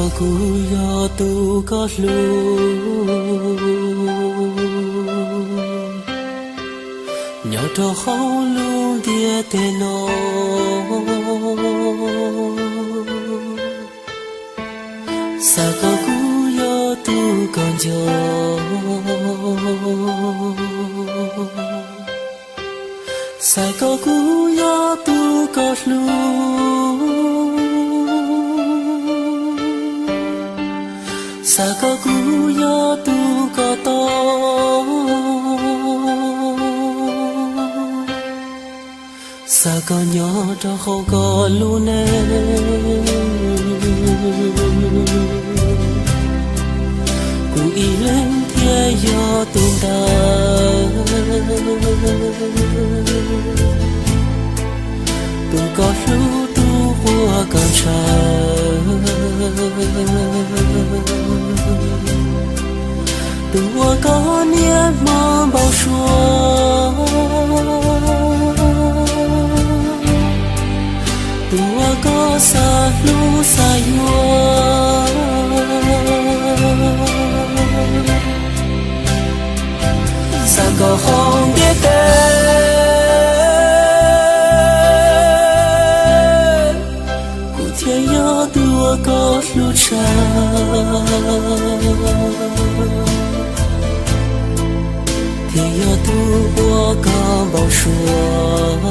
có cú yo tu có lu nhỏ trò khâu luôn dia tê nó sa có cú yo tu còn gió sa có cú yo tu có lu sa có cú yo tu có to sa có nhỏ cho không có luôn nè cú ý lên thiên yo tu ta tu có lu tu hoa con tua có niệm mong bao xuân tua có xa lu xa yua xa có không biết tên cụ thiên nhớ tua có lu cha thiên yo tu hoa có bao xuân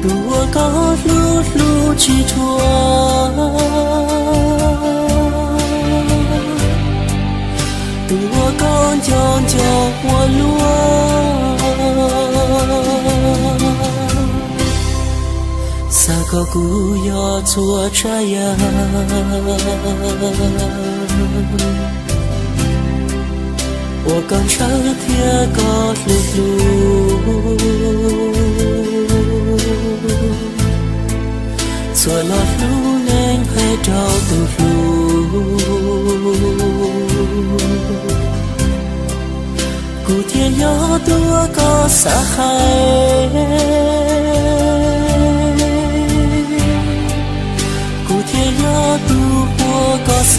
tua có lu lu chỉ thua tua con chọn cho hoa lúa sa có cú yo chua trái我刚上天高路路，做了路能还找到路，古天要多个撒海，古天要多我个塞。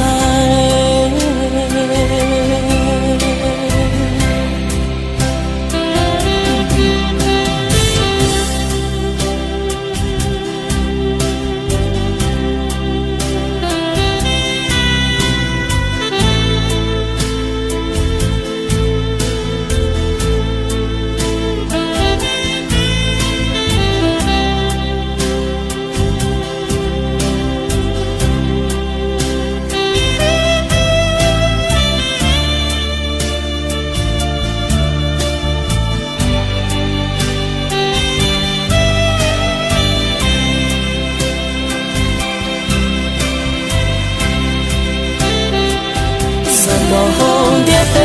我红蝶飞，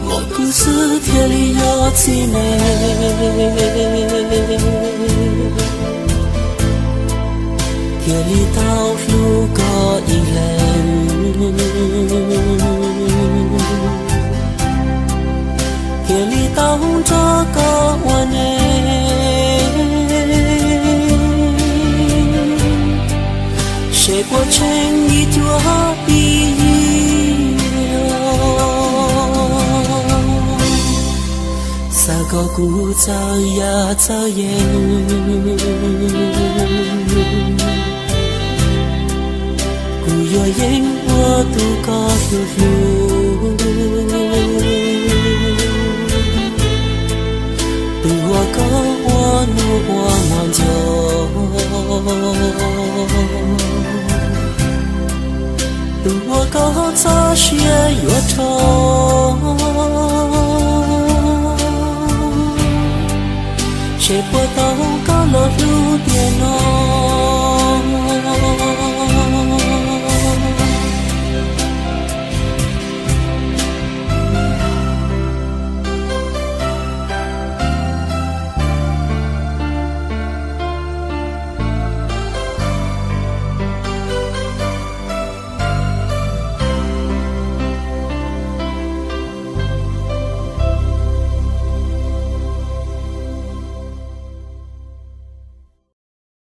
我故事天里有凄美，天里道路个一人，天里道着个我呢。谁过成一朵碧撒个古早呀早烟，古有烟我都高噜噜，都我高我努我忙就。我高早些越长，谁不到高了路边哦。